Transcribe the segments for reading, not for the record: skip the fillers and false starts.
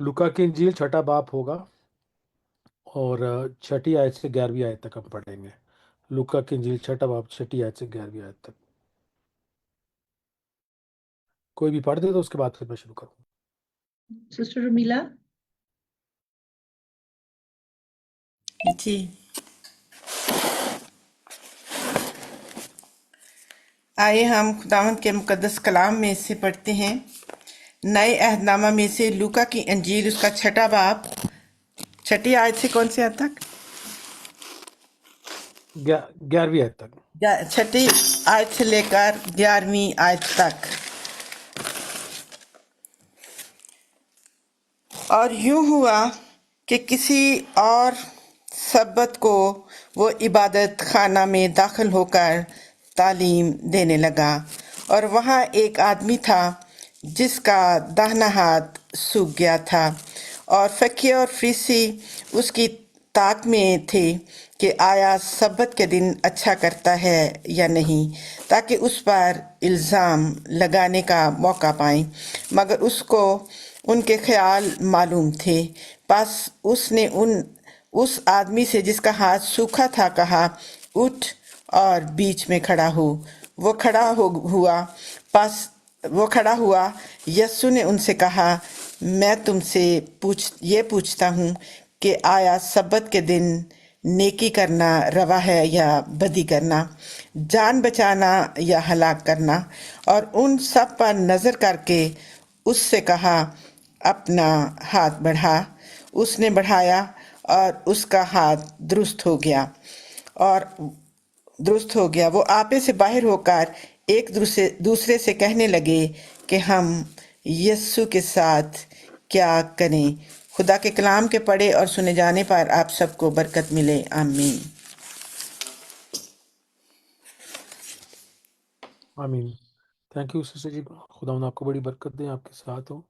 लूका की इंजील छठा बाप होगा और छठी आयत से 11वीं आयत तक हम पढ़ेंगे। लूका की इंजील छठा बाप छठी आयत से 11वीं आयत तक। कोई भी पढ़ दे तो उसके बाद फिर मैं शुरू करूँ। सिस्टर रुमीला। जी, आइए हम खुदावंद के मुकद्दस कलाम में से पढ़ते हैं। नए अहदनामा में से लूका की अंजील उसका छठा बाब छठी आयत से कौन से आयत तक? 11वीं आयत तक। छठी आयत से लेकर 11वीं आयत तक। और यूं हुआ कि किसी और सब्बत को वो इबादत खाना में दाखिल होकर तालीम देने लगा, और वहाँ एक आदमी था जिसका दाहिना हाथ सूख गया था, और फकीह और फरीसी उसकी ताक में थे कि आया सब्बत के दिन अच्छा करता है या नहीं, ताकि उस पर इल्ज़ाम लगाने का मौका पाएं। मगर उसको उनके ख्याल मालूम थे। बस उसने उस आदमी से जिसका हाथ सूखा था कहा, उठ और बीच में खड़ा हो। वो खड़ा हो हुआ बस वो खड़ा हुआ। यस्सु ने उनसे कहा, मैं तुमसे पूछता हूँ कि आया सब्बत के दिन नेकी करना रवा है या बदी करना, जान बचाना या हलाक करना? और उन सब पर नजर करके उससे कहा, अपना हाथ बढ़ा। उसने बढ़ाया और उसका हाथ दुरुस्त हो गया। वो आपे से बाहर होकर एक दूसरे से कहने लगे कि हम यस्सु के साथ क्या करें। खुदा के कलाम के पढ़े और सुने जाने पर आप सबको बरकत मिले। आमीन। आमीन। थैंक यू सिस्टर जी। खुदा आपको बड़ी बरकत दे, आपके साथ हो।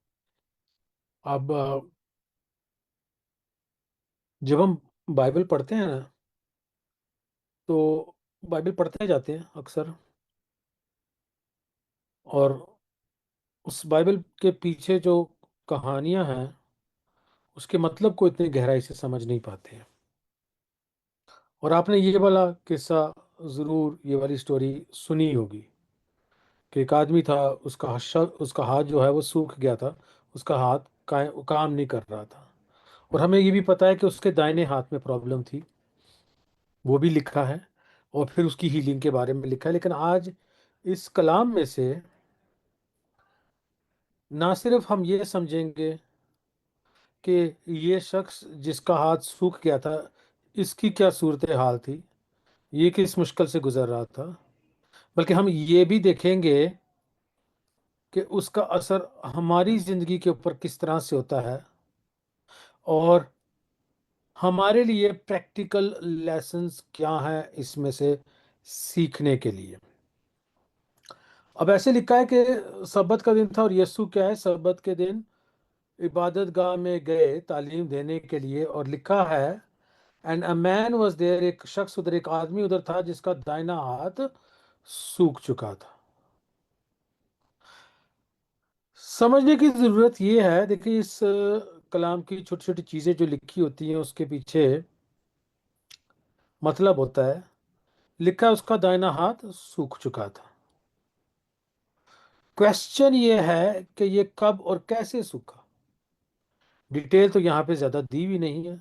अब जब हम बाइबल पढ़ते हैं ना, तो बाइबल पढ़ते जाते हैं अक्सर, और उस बाइबल के पीछे जो कहानियां हैं उसके मतलब को इतनी गहराई से समझ नहीं पाते हैं। और आपने ये वाला किस्सा ज़रूर, ये वाली स्टोरी सुनी होगी कि एक आदमी था, उसका हाथ जो है वो सूख गया था। उसका हाथ काम नहीं कर रहा था, और हमें ये भी पता है कि उसके दाहिने हाथ में प्रॉब्लम थी, वो भी लिखा है, और फिर उसकी हीलिंग के बारे में लिखा है। लेकिन आज इस कलाम में से ना सिर्फ हम ये समझेंगे कि ये शख्स जिसका हाथ सूख गया था, इसकी क्या सूरत हाल थी, ये किस मुश्किल से गुजर रहा था, बल्कि हम ये भी देखेंगे कि उसका असर हमारी ज़िंदगी के ऊपर किस तरह से होता है, और हमारे लिए प्रैक्टिकल लेसन्स क्या हैं इसमें से सीखने के लिए। अब ऐसे लिखा है कि सब्बत का दिन था, और यीशु क्या है, सब्बत के दिन इबादत गाह में गए तालीम देने के लिए। और लिखा है, and a man was there, एक शख्स उधर, एक आदमी उधर था जिसका दाहिना हाथ सूख चुका था। समझने की जरूरत ये है, देखिए इस कलाम की छोटी छोटी चीजें जो लिखी होती हैं उसके पीछे मतलब होता है। लिखा है उसका दाहिना हाथ सूख चुका था। क्वेश्चन ये है कि ये कब और कैसे सूखा। डिटेल तो यहाँ पे ज्यादा दी भी नहीं है,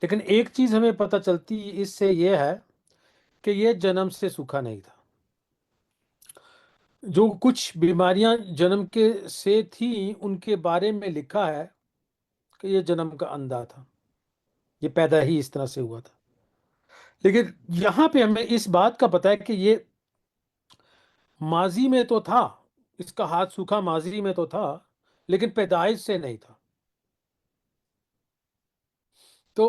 लेकिन एक चीज हमें पता चलती इससे ये है कि ये जन्म से सूखा नहीं था। जो कुछ बीमारियां जन्म के से थी उनके बारे में लिखा है कि ये जन्म का अंधा था, ये पैदा ही इस तरह से हुआ था। लेकिन यहां पे हमें इस बात का पता है कि ये माजी में तो था, इसका हाथ सूखा माजी में तो था, लेकिन पैदाइश से नहीं था। तो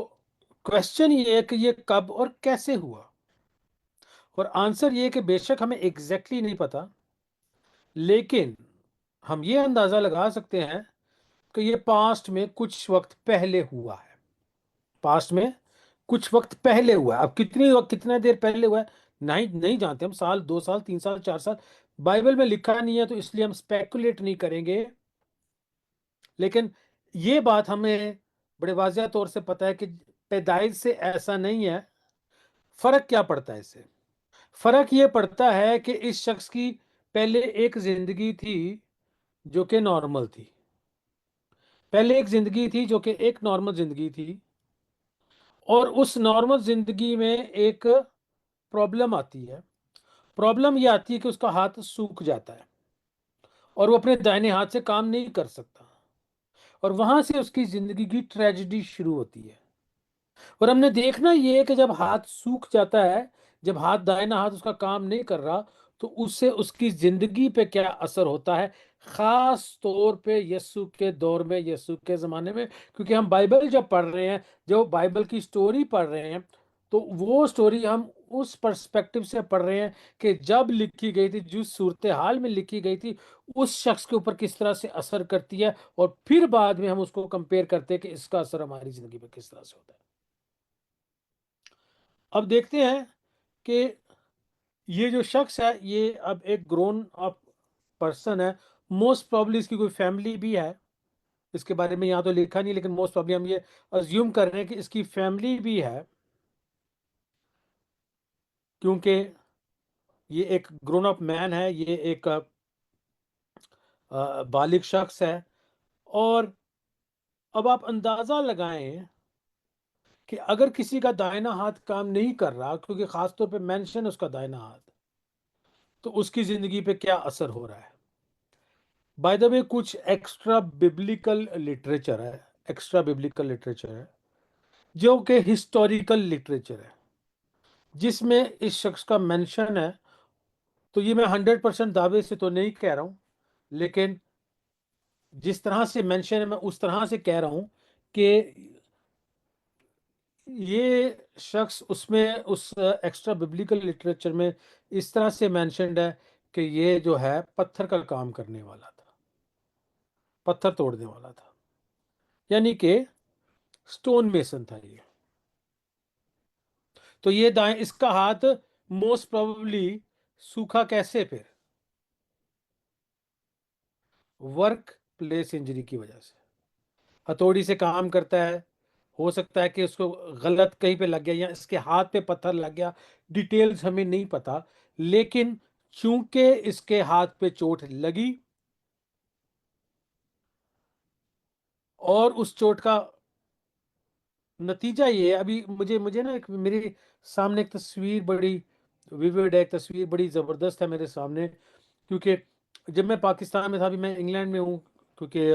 क्वेश्चन ये है कि ये कब और कैसे हुआ, और आंसर ये है कि बेशक हमें एग्जैक्टली नहीं पता, लेकिन हम ये अंदाजा लगा सकते हैं कि ये पास्ट में कुछ वक्त पहले हुआ है। पास्ट में कुछ वक्त पहले हुआ है। अब कितनी वक्त, कितना देर पहले हुआ है नहीं नहीं जानते हम, साल, 2 साल, 3 साल, 4 साल, बाइबल में लिखा नहीं है तो इसलिए हम स्पेकुलेट नहीं करेंगे। लेकिन ये बात हमें बड़े वाज़िया तौर से पता है कि पैदाइश से ऐसा नहीं है। फर्क क्या पड़ता है इससे? फर्क ये पड़ता है कि इस शख्स की पहले एक जिंदगी थी जो कि नॉर्मल थी। पहले एक जिंदगी थी जो कि एक नॉर्मल जिंदगी थी, और उस नॉर्मल जिंदगी में एक प्रॉब्लम आती है। प्रॉब्लम ये आती है कि उसका हाथ सूख जाता है और वो अपने दाहिने हाथ से काम नहीं कर सकता, और वहां से उसकी जिंदगी की ट्रेजेडी शुरू होती है। और हमने देखना ये है कि जब हाथ सूख जाता है, जब दाहिना हाथ उसका काम नहीं कर रहा, तो उससे उसकी जिंदगी पे क्या असर होता है, खास तौर पे यीशु के दौर में, यीशु के जमाने में। क्योंकि हम बाइबल जब पढ़ रहे हैं, जो बाइबल की स्टोरी पढ़ रहे हैं, तो वो स्टोरी हम उस पर्सपेक्टिव से पढ़ रहे हैं कि जब लिखी गई थी, जिस सूरत हाल में लिखी गई थी, उस शख्स के ऊपर किस तरह से असर करती है, और फिर बाद में हम उसको कंपेयर करते हैं कि इसका असर हमारी जिंदगी पे किस तरह से होता है। अब देखते हैं कि ये जो शख्स है, ये अब एक ग्रोन अप पर्सन है। मोस्ट प्रॉब्ली इसकी कोई फैमिली भी है, इसके बारे में यहाँ तो लिखा नहीं, लेकिन मोस्ट प्रॉब्ली हम ये अज्यूम कर रहे हैं कि इसकी फैमिली भी है, क्योंकि ये एक ग्रोन अप मैन है, ये एक बालिग शख्स है। और अब आप अंदाजा लगाएं कि अगर किसी का दाहिना हाथ काम नहीं कर रहा, क्योंकि खासतौर पे मेंशन उसका दाहिना हाथ, तो उसकी जिंदगी पे क्या असर हो रहा है। बाय द वे, कुछ एक्स्ट्रा बिब्लिकल लिटरेचर है, एक्स्ट्रा बिब्लिकल लिटरेचर है जो कि हिस्टोरिकल लिटरेचर है, जिसमें इस शख्स का मेंशन है। तो ये मैं 100% दावे से तो नहीं कह रहा हूं, लेकिन जिस तरह से मेंशन है मैं उस तरह से कह रहा हूं कि ये शख्स उसमें, उस एक्स्ट्रा बिब्लिकल लिटरेचर में इस तरह से मेंशन्ड है कि ये जो है पत्थर का काम करने वाला था, पत्थर तोड़ने वाला था, यानी कि स्टोन मेसन था ये। तो ये दाएं, इसका हाथ मोस्ट प्रोबेबली सूखा कैसे फिर? वर्क प्लेस इंजरी की वजह से। हथौड़ी से काम करता है, हो सकता है कि उसको गलत कहीं पे लग गया या इसके हाथ पे पत्थर लग गया, डिटेल्स हमें नहीं पता। लेकिन चूंकि इसके हाथ पे चोट लगी, और उस चोट का नतीजा ये है, अभी मुझे मुझे ना एक मेरे सामने एक तस्वीर बड़ी विविड है, एक तस्वीर बड़ी ज़बरदस्त है मेरे सामने। क्योंकि जब मैं पाकिस्तान में था, अभी मैं इंग्लैंड में हूँ, क्योंकि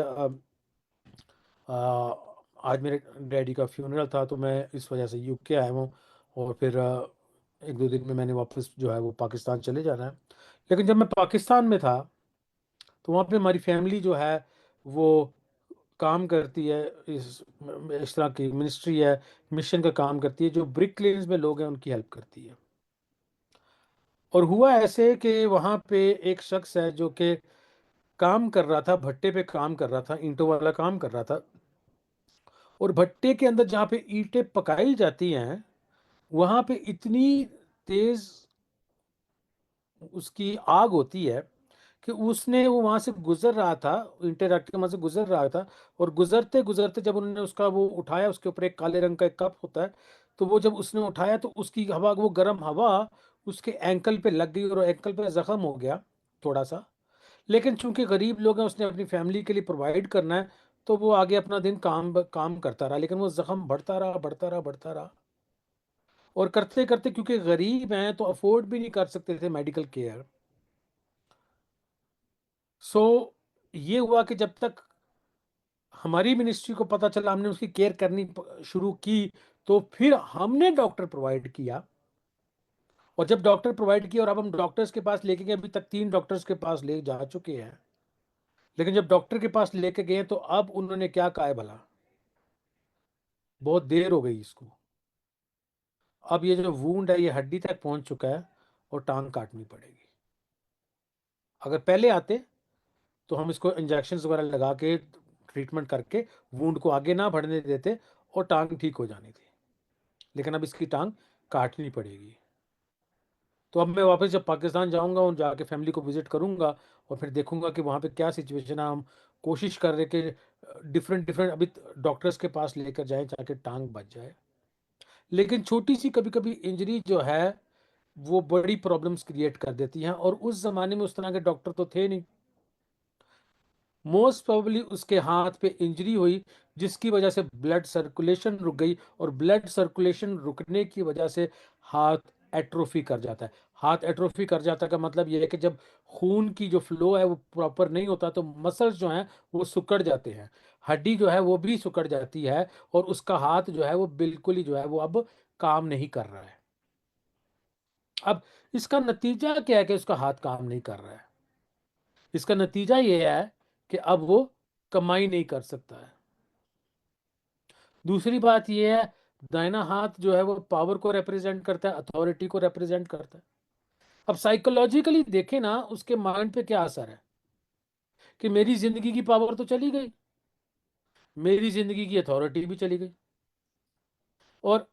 आज मेरे डैडी का फ्यूनरल था, तो मैं इस वजह से यूके आया हूँ। और फिर एक दो दिन में मैंने वापस जो है वो पाकिस्तान चले जाना है। लेकिन जब मैं पाकिस्तान में था, तो वहाँ पे हमारी फैमिली जो है वो काम करती है, इस तरह की मिनिस्ट्री है, मिशन का काम करती है, जो ब्रिक लेन्स में लोग हैं उनकी हेल्प करती है। और हुआ ऐसे कि वहाँ पे एक शख्स है जो कि काम कर रहा था, भट्टे पे काम कर रहा था, ईंटों वाला काम कर रहा था। और भट्टे के अंदर जहाँ पे ईंटें पकाई जाती हैं, वहाँ पे इतनी तेज उसकी आग होती है कि उसने, वो वहां से गुजर रहा था, ईंटें रख के वहां से गुजर रहा था, और गुजरते गुजरते जब उन्होंने उसका वो उठाया, उसके ऊपर एक काले रंग का एक कप होता है, तो वो जब उसने उठाया तो उसकी हवा, वो गर्म हवा उसके एंकल पे लग गई और एंकल पे जख्म हो गया थोड़ा सा। लेकिन चूंकि गरीब लोग हैं, उसने अपनी फैमिली के लिए प्रोवाइड करना है, तो वो आगे अपना दिन काम काम करता रहा। लेकिन वो जख्म बढ़ता रहा, बढ़ता रहा, बढ़ता रहा। और करते करते, क्योंकि गरीब हैं तो अफोर्ड भी नहीं कर सकते थे मेडिकल केयर, सो ये हुआ कि जब तक हमारी मिनिस्ट्री को पता चला, हमने उसकी केयर करनी शुरू की, तो फिर हमने डॉक्टर प्रोवाइड किया। और जब डॉक्टर प्रोवाइड किया, और अब हम डॉक्टर्स के पास लेके गए, अभी तक 3 डॉक्टर्स के पास ले जा चुके हैं। लेकिन जब डॉक्टर के पास लेके गए, तो अब उन्होंने क्या कहा है भला, बहुत देर हो गई इसको, अब ये जो वूंड है ये हड्डी तक पहुंच चुका है और टांग काटनी पड़ेगी। अगर पहले आते तो हम इसको इंजेक्शन वगैरह लगा के, ट्रीटमेंट करके वूंड को आगे ना बढ़ने देते, और टांग ठीक हो जानी थी। लेकिन अब इसकी टांग काटनी पड़ेगी। तो अब मैं वापस जब पाकिस्तान जाऊंगा और जाके फैमिली को विजिट करूंगा, और फिर देखूंगा कि वहाँ पे क्या सिचुएशन है। हम कोशिश कर रहे कि डिफरेंट डिफरेंट अभी डॉक्टर्स के पास लेकर जाएं ताकि टांग बच जाए, लेकिन छोटी सी कभी कभी इंजरी जो है वो बड़ी प्रॉब्लम्स क्रिएट कर देती हैं। और उस जमाने में उस तरह के डॉक्टर तो थे नहीं। मोस्ट प्रोबेबली उसके हाथ पे इंजरी हुई जिसकी वजह से ब्लड सर्कुलेशन रुक गई, और ब्लड सर्कुलेशन रुकने की वजह से हाथ एट्रोफी कर जाता है। हाथ एट्रोफी कर जाता का मतलब यह है कि जब खून की जो फ्लो है वो प्रॉपर नहीं होता तो मसल्स जो हैं वो सिकुड़ जाते हैं, हड्डी जो है वो भी सिकुड़ जाती है, और उसका हाथ जो है वो बिल्कुल ही जो है वो अब काम नहीं कर रहा है। अब इसका नतीजा क्या है कि उसका हाथ काम नहीं कर रहा है? इसका नतीजा ये है कि अब वो कमाई नहीं कर सकता है। दूसरी बात ये है, दाहिना हाथ जो है वो पावर को रिप्रेजेंट करता है, अथॉरिटी को रिप्रेजेंट करता है। अब साइकोलॉजिकली देखें ना, उसके माइंड पे क्या असर है कि मेरी जिंदगी की पावर तो चली गई, मेरी जिंदगी की अथॉरिटी भी चली गई। और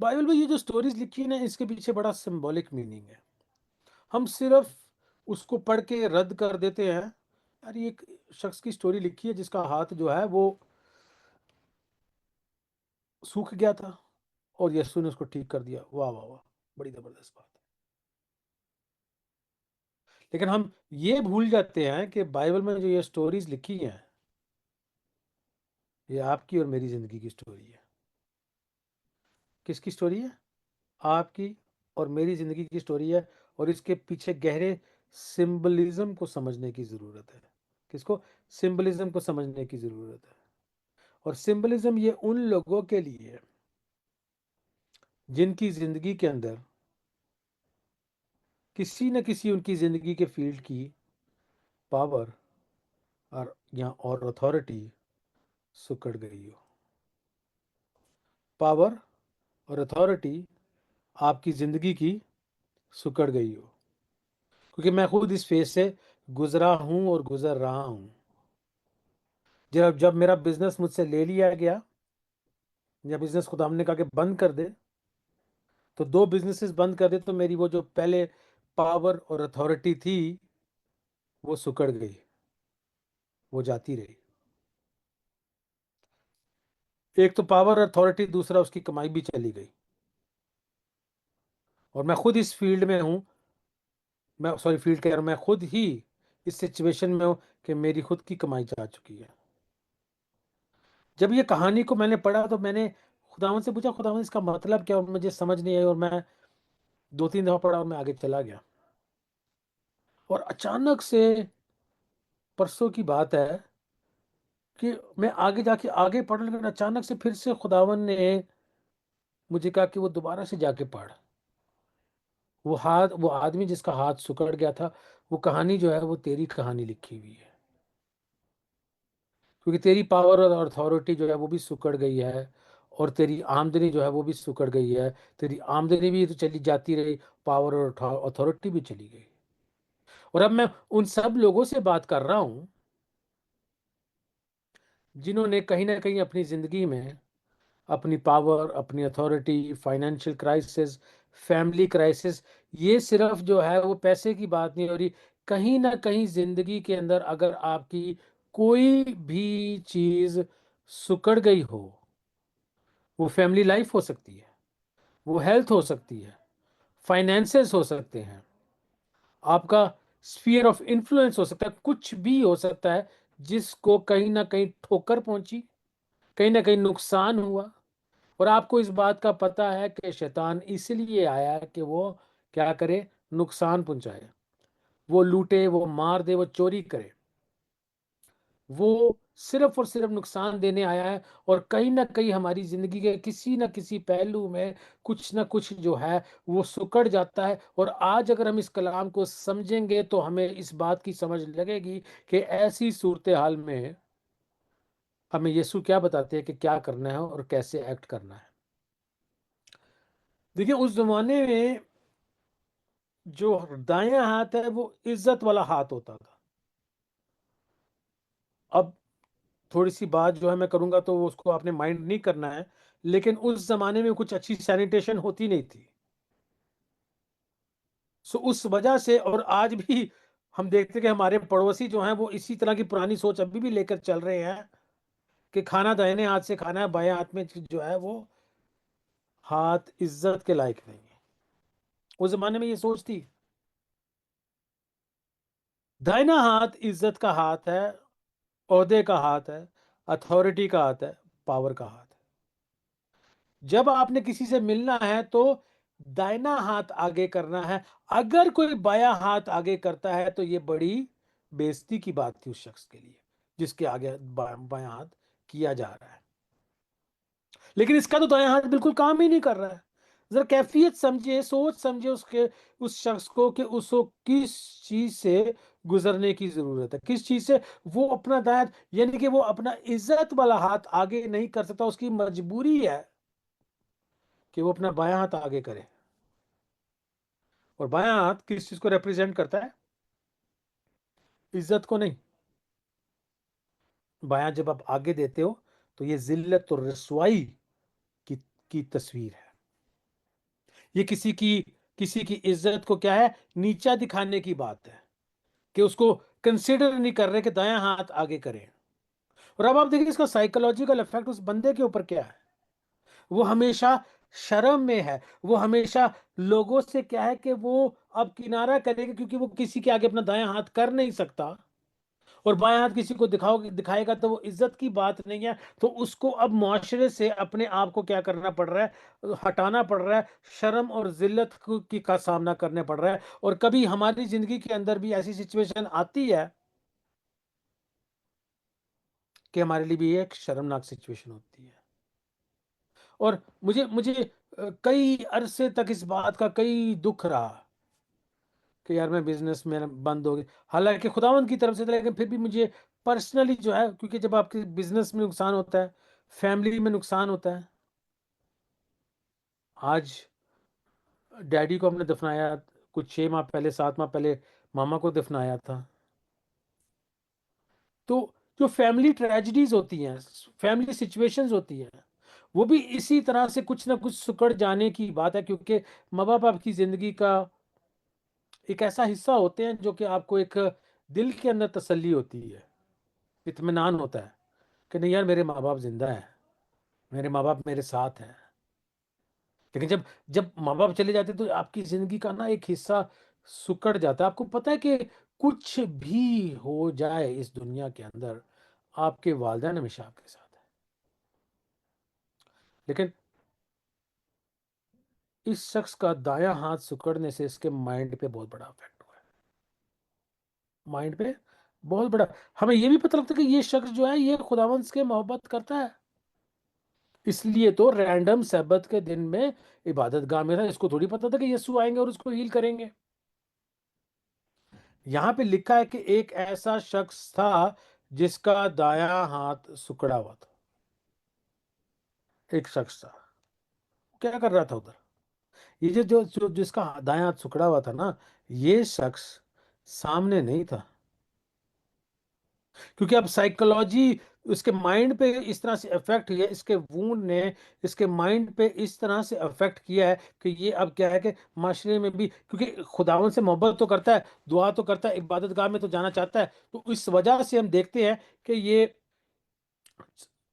बाइबल में ये जो स्टोरीज लिखी है ना, इसके पीछे बड़ा सिंबॉलिक मीनिंग है। हम सिर्फ उसको पढ़ के रद्द कर देते हैं। यार ये एक शख्स की स्टोरी लिखी है जिसका हाथ जो है वो सूख गया था और यीशु ने उसको ठीक कर दिया। वाह वाह वाह, बड़ी जबरदस्त बात है। लेकिन हम ये भूल जाते हैं कि बाइबल में जो ये स्टोरीज लिखी हैं, ये आपकी और मेरी जिंदगी की स्टोरी है। किसकी स्टोरी है? आपकी और मेरी जिंदगी की स्टोरी है। और इसके पीछे गहरे सिंबलिज्म को समझने की जरूरत है। किसको? सिंबलिज्म को समझने की जरूरत है। और सिंबलिज्म ये उन लोगों के लिए है जिनकी जिंदगी के अंदर किसी न किसी उनकी जिंदगी के फील्ड की पावर और अथॉरिटी सुकड़ गई हो। पावर और अथॉरिटी आपकी जिंदगी की सुकड़ गई हो। क्योंकि मैं खुद इस फेज से गुजरा हूं और गुजर रहा हूं। जब जब मेरा बिजनेस मुझसे ले लिया गया, या बिजनेस खुदा ने कहा कि बंद कर दे, तो दो बिजनेसेस बंद कर दे, तो मेरी वो जो पहले पावर और अथॉरिटी थी वो सुकड़ गई, वो जाती रही। एक तो पावर अथॉरिटी, दूसरा उसकी कमाई भी चली गई। और मैं खुद इस फील्ड में हूं, मैं सॉरी फील्ड कह रहा हूं, मैं खुद ही इस सिचुएशन में हूं कि मेरी खुद की कमाई जा चुकी है। जब ये कहानी को मैंने पढ़ा तो मैंने खुदावन से पूछा, खुदावन इसका मतलब क्या? और मुझे समझ नहीं आई, और मैं दो तीन दफा पढ़ा और मैं आगे चला गया। और अचानक से परसों की बात है कि मैं आगे जाके आगे पढ़, लेकिन अचानक से फिर से खुदावन ने मुझे कहा कि वो दोबारा से जाके पढ़। वो आदमी जिसका हाथ सुकड़ गया था, वो कहानी जो है वो तेरी कहानी लिखी हुई है। क्योंकि तेरी पावर और अथॉरिटी जो है वो भी सुकड़ गई है, और तेरी आमदनी जो है वो भी सुकड़ गई है। तेरी आमदनी भी तो चली जाती रही, पावर और अथॉरिटी भी चली गई। और अब मैं उन सब लोगों से बात कर रहा हूं जिन्होंने कहीं ना कहीं अपनी जिंदगी में अपनी पावर, अपनी authority, financial crisis, family crisis, ये सिर्फ जो है वो पैसे की बात नहीं हो रही। कहीं ना कहीं जिंदगी के अंदर अगर आपकी कोई भी चीज सुकड़ गई हो, वो फैमिली लाइफ हो सकती है, वो हेल्थ हो सकती है, फाइनेंसेस हो सकते हैं, आपका स्फीयर ऑफ इन्फ्लुएंस हो सकता है, कुछ भी हो सकता है जिसको कहीं ना कहीं ठोकर पहुंची, कहीं ना कहीं नुकसान हुआ। और आपको इस बात का पता है कि शैतान इसलिए आया है कि वो क्या करे? नुकसान पहुंचाए, वो लूटे, वो मार दे, वो चोरी करे। वो सिर्फ और सिर्फ नुकसान देने आया है। और कहीं ना कहीं हमारी जिंदगी के किसी ना किसी पहलू में कुछ ना कुछ जो है वो सुकड़ जाता है। और आज अगर हम इस कलाम को समझेंगे तो हमें इस बात की समझ लगेगी कि ऐसी सूरत हाल में हमें यीशु क्या बताते हैं कि क्या करना है और कैसे एक्ट करना है। देखिए, उस जमाने में जो दायां हाथ है वो इज्जत वाला हाथ होता था। अब थोड़ी सी बात जो है मैं करूंगा तो वो उसको आपने माइंड नहीं करना है, लेकिन उस जमाने में कुछ अच्छी सैनिटेशन होती नहीं थी। सो उस वजह से, और आज भी हम देखते हैं कि हमारे पड़ोसी जो हैं वो इसी तरह की पुरानी सोच अभी भी लेकर चल रहे हैं कि खाना दाहिने हाथ से खाना है, बाएं हाथ में जो है वो हाथ इज्जत के लायक नहीं है। उस जमाने में ये सोच थी। दाहिना हाथ इज्जत का हाथ है, ओहदे का हाथ है, अथॉरिटी का हाथ है, पावर का हाथ है। जब आपने किसी से मिलना है तो दाहिना हाथ आगे करना है। अगर कोई बायां हाथ आगे करता है तो ये बड़ी बेइज्जती की बात थी उस शख्स के लिए जिसके आगे बायां हाथ किया जा रहा है। लेकिन इसका तो दायां हाथ बिल्कुल काम ही नहीं कर रहा है। जरा कैफियत समझिए, सोच समझिए उसके, उस शख्स को कि उसको किस चीज से गुजरने की जरूरत है, किस चीज से वो अपना दायां, यानी कि वो अपना इज्जत वाला हाथ आगे नहीं कर सकता। उसकी मजबूरी है कि वो अपना बायां हाथ आगे करे। और बायां हाथ किस चीज को रिप्रेजेंट करता है? इज्जत को नहीं। बायां जब आप आगे देते हो तो ये जिल्लत और रसवाई की की तस्वीर है। ये किसी की इज्जत को क्या है, नीचा दिखाने की बात है कि उसको कंसिडर नहीं कर रहे कि दायां हाथ आगे करें। और अब आप देखिए इसका साइकोलॉजिकल इफेक्ट उस बंदे के ऊपर क्या है। वो हमेशा शर्म में है, वो हमेशा लोगों से क्या है कि वो अब किनारा करेगा क्योंकि वो किसी के आगे अपना दायां हाथ कर नहीं सकता। और बाएं हाथ किसी को दिखाएगा तो वो इज्जत की बात नहीं है। तो उसको अब मुआशरे से अपने आप को क्या करना पड़ रहा है, हटाना पड़ रहा है, शर्म और जिल्लत की का सामना करने पड़ रहा है। और कभी हमारी जिंदगी के अंदर भी ऐसी सिचुएशन आती है कि हमारे लिए भी एक शर्मनाक सिचुएशन होती है। और मुझे मुझे कई अरसे तक इस बात का कई दुख रहा कि यार मैं बिजनेस में बंद हो गई। हालांकि खुदावंद की तरफ से था, लेकिन फिर भी मुझे पर्सनली जो है, क्योंकि जब आपके बिजनेस में नुकसान होता है, फैमिली में नुकसान होता है। आज डैडी को हमने दफनाया, कुछ 6 माह पहले, 7 माह पहले मामा को दफनाया था। तो जो फैमिली ट्रेजिडीज होती हैं, फैमिली सिचुएशंस होती हैं, वो भी इसी तरह से कुछ ना कुछ सिकुड़ जाने की बात है। क्योंकि माँ बाप आपकी जिंदगी का एक ऐसा हिस्सा होते हैं जो कि आपको एक दिल के अंदर तसल्ली होती है, इत्मीनान होता है कि नहीं यार, मेरे माँ बाप जिंदा हैं, मेरे माँ बाप मेरे साथ हैं। लेकिन जब जब माँ बाप चले जाते हैं तो आपकी जिंदगी का ना एक हिस्सा सुकड़ जाता है। आपको पता है कि कुछ भी हो जाए इस दुनिया के अंदर, आपके वालिदैन हमेशा आपके साथ है। लेकिन इस शख्स का दायां हाथ सिकुड़ने से इसके माइंड पे बहुत बड़ा इफेक्ट हुआ है। माइंड पे बहुत बड़ा। हमें ये भी पता लगता है कि ये शख्स जो है ये खुदावंद से मोहब्बत करता है। इसलिए तो रैंडम सब्बत के दिन में इबादत गाह में था। इसको थोड़ी पता था कि यीशु आएंगे और उसको हील करेंगे। यहां पे लिखा है कि एक ऐसा शख्स था जिसका दायां हाथ सुकड़ा हुआ था। एक शख्स था, क्या कर रहा था उधर? ये जो जिसका दायां हाथ सुकड़ा हुआ था ना, ये शख्स सामने नहीं था। क्योंकि अब साइकोलॉजी उसके माइंड पे इस तरह से अफेक्ट हुई है, इसके वूंड ने इसके माइंड पे इस तरह से अफेक्ट किया है कि ये अब क्या है कि माशरे में भी, क्योंकि खुदावन से मोहब्बत तो करता है, दुआ तो करता है, इबादत गाह में तो जाना चाहता है। तो इस वजह से हम देखते हैं कि ये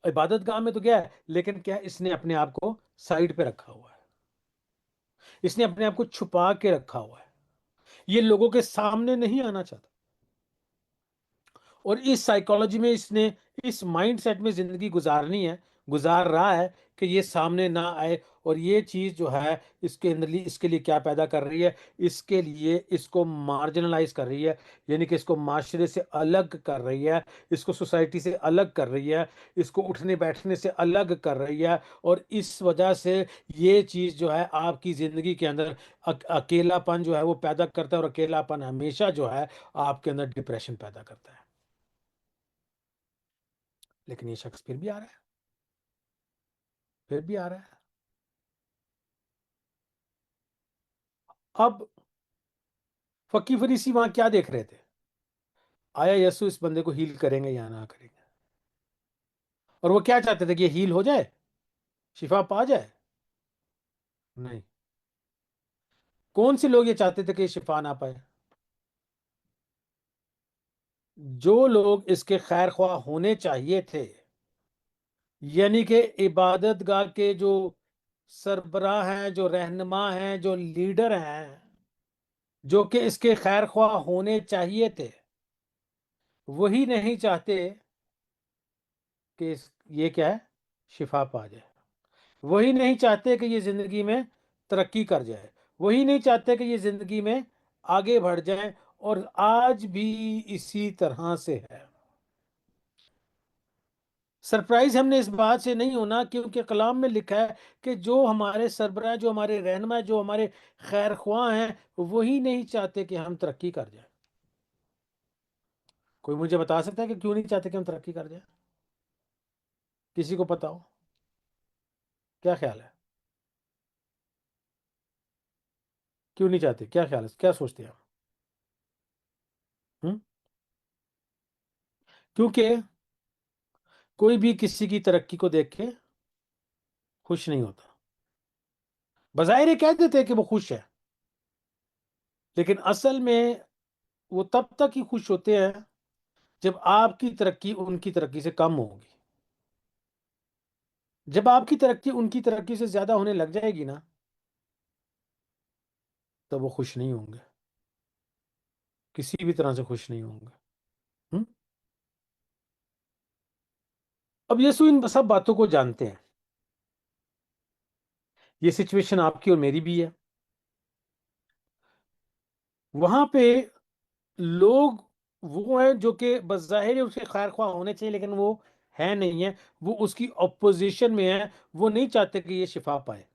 इबादत गाह में तो गया है, लेकिन क्या है, इसने अपने आप को साइड पे रखा हुआ है। इसने अपने आप को छुपा के रखा हुआ है। ये लोगों के सामने नहीं आना चाहता। और इस साइकोलॉजी में इसने इस माइंडसेट में जिंदगी गुजारनी है, गुजार रहा है कि ये सामने ना आए। और ये चीज जो है इसके अंदर इसके लिए क्या पैदा कर रही है, इसके लिए इसको मार्जिनलाइज कर रही है, यानी कि इसको माशरे से अलग कर रही है, इसको सोसाइटी से अलग कर रही है, इसको उठने बैठने से अलग कर रही है। और इस वजह से ये चीज जो है आपकी जिंदगी के अंदर अकेलापन जो है वो पैदा करता है। और अकेलापन हमेशा जो है आपके अंदर डिप्रेशन पैदा करता है। लेकिन ये शख्स फिर भी आ रहा है, फिर भी आ रहा है। अब फकी फरीसी वहां क्या देख रहे थे? आया यीशु इस बंदे को हील करेंगे या ना करेंगे? और वो क्या चाहते थे कि ये हील हो जाए, शिफा पा जाए? नहीं। कौन से लोग ये चाहते थे कि ये शिफा ना पाए? जो लोग इसके खैर ख्वाह होने चाहिए थे, यानी कि इबादत गाह के जो सरबराह हैं, जो रहनुमा हैं, जो लीडर हैं, जो कि इसके खैर ख्वाह होने चाहिए थे, वही नहीं चाहते कि ये क्या है, शिफा पा जाए। वही नहीं चाहते कि ये जिंदगी में तरक्की कर जाए। वही नहीं चाहते कि ये जिंदगी में आगे बढ़ जाए। और आज भी इसी तरह से है। सरप्राइज हमने इस बात से नहीं होना, क्योंकि कलाम में लिखा है कि जो हमारे सरबराह, जो हमारे रहनुमा, जो हमारे खैर ख्वाह हैं, वही नहीं चाहते कि हम तरक्की कर जाए। कोई मुझे बता सकता है कि क्यों नहीं चाहते कि हम तरक्की कर जाए? किसी को पता हो? क्या ख्याल है? क्यों नहीं चाहते? क्या ख्याल है? क्या सोचते हैं आप? हम्म? क्योंकि कोई भी किसी की तरक्की को देख के खुश नहीं होता। बज़ाहिर ये कह देते हैं कि वो खुश है, लेकिन असल में वो तब तक ही खुश होते हैं जब आपकी तरक्की उनकी तरक्की से कम होगी। जब आपकी तरक्की उनकी तरक्की से ज्यादा होने लग जाएगी ना, तो वो खुश नहीं होंगे, किसी भी तरह से खुश नहीं होंगे। हम्म? अब यीशु इन सब बातों को जानते हैं। ये सिचुएशन आपकी और मेरी भी है। वहां पे लोग वो हैं जो कि बज़ाहिर उसके खैर ख्वाह होने चाहिए, लेकिन वो है नहीं है। वो उसकी ऑपोजिशन में है। वो नहीं चाहते कि ये शिफा पाए।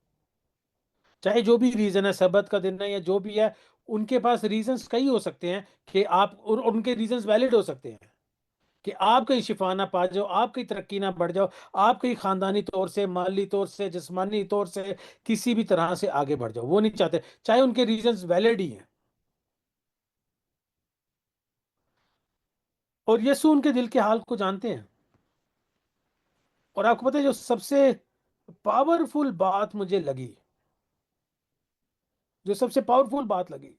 चाहे जो भी रीजन है, सबत का दिन है या जो भी है, उनके पास रीजंस कई हो सकते हैं कि आप, और उनके रीजंस वैलिड हो सकते हैं कि आप कहीं शिफा ना पा जाओ, आप कहीं तरक्की ना बढ़ जाओ, आप कहीं खानदानी तौर से, माली तौर से, जिस्मानी तौर से किसी भी तरह से आगे बढ़ जाओ। वो नहीं चाहते, चाहे उनके रीजंस वैलिड ही हैं। और यीशु उनके दिल के हाल को जानते हैं। और आपको पता है, जो सबसे पावरफुल बात मुझे लगी, जो सबसे पावरफुल बात लगी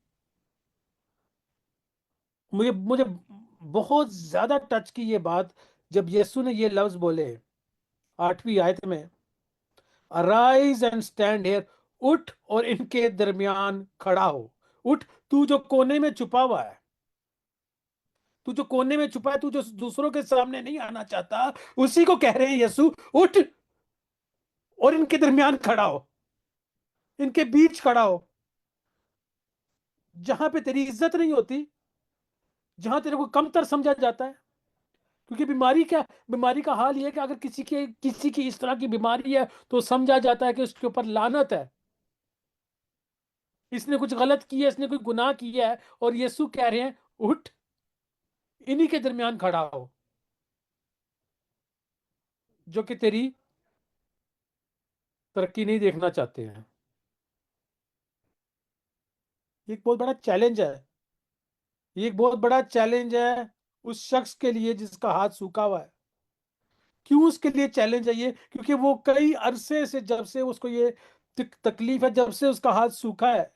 मुझे मुझे बहुत ज्यादा टच की ये बात, जब यीशु ने ये लफ्ज बोले 8वीं आयत में, अराइज एंड स्टैंड हियर, उठ और इनके दरमियान खड़ा हो। उठ, तू जो कोने में छुपा हुआ है, तू जो कोने में छुपा है, तू जो दूसरों के सामने नहीं आना चाहता, उसी को कह रहे हैं यीशु, उठ और इनके दरमियान खड़ा हो, इनके बीच खड़ा हो। जहां पे तेरी इज्जत नहीं होती, जहां तेरे को कमतर समझा जाता है। क्योंकि बीमारी क्या, बीमारी का हाल ये है कि अगर किसी की इस तरह की बीमारी है, तो समझा जाता है कि उसके ऊपर लानत है, इसने कुछ गलत किया है, इसने कोई गुनाह किया है। और यीशु कह रहे हैं, उठ, इन्हीं के दरमियान खड़ा हो, जो कि तेरी तरक्की नहीं देखना चाहते हैं। ये एक बहुत बड़ा चैलेंज है। ये एक बहुत बड़ा चैलेंज है उस शख्स के लिए जिसका हाथ सूखा हुआ है। क्यों उसके लिए चैलेंज है ये? क्योंकि वो कई अरसे से, जब से उसको ये तकलीफ है, जब से उसका हाथ सूखा है,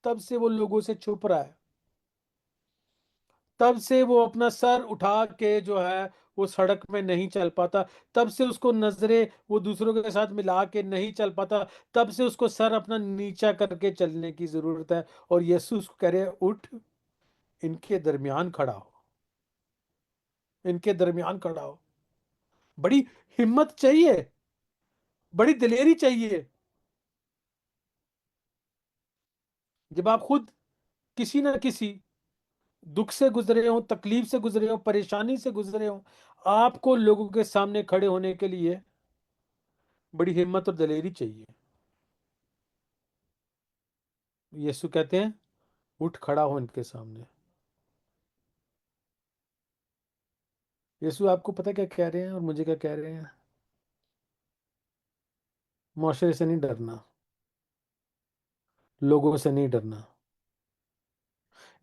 तब से वो लोगों से छुप रहा है। तब से वो अपना सर उठा के जो है वो सड़क में नहीं चल पाता। तब से उसको नजरें वो दूसरों के साथ मिला के नहीं चल पाता। तब से उसको सर अपना नीचा करके चलने की जरूरत है। और यीशु उसको कह रहे हैं, उठ, इनके दरमियान खड़ा हो, इनके दरमियान खड़ा हो। बड़ी हिम्मत चाहिए, बड़ी दिलेरी चाहिए, जब आप खुद किसी ना किसी दुख से गुजरे हो, तकलीफ से गुजरे हो, परेशानी से गुजरे हो, आपको लोगों के सामने खड़े होने के लिए बड़ी हिम्मत और दलेरी चाहिए। यीशु कहते हैं, उठ खड़ा हो इनके सामने। यीशु आपको पता क्या कह रहे हैं और मुझे क्या कह रहे हैं? मुआशरे से नहीं डरना, लोगों से नहीं डरना।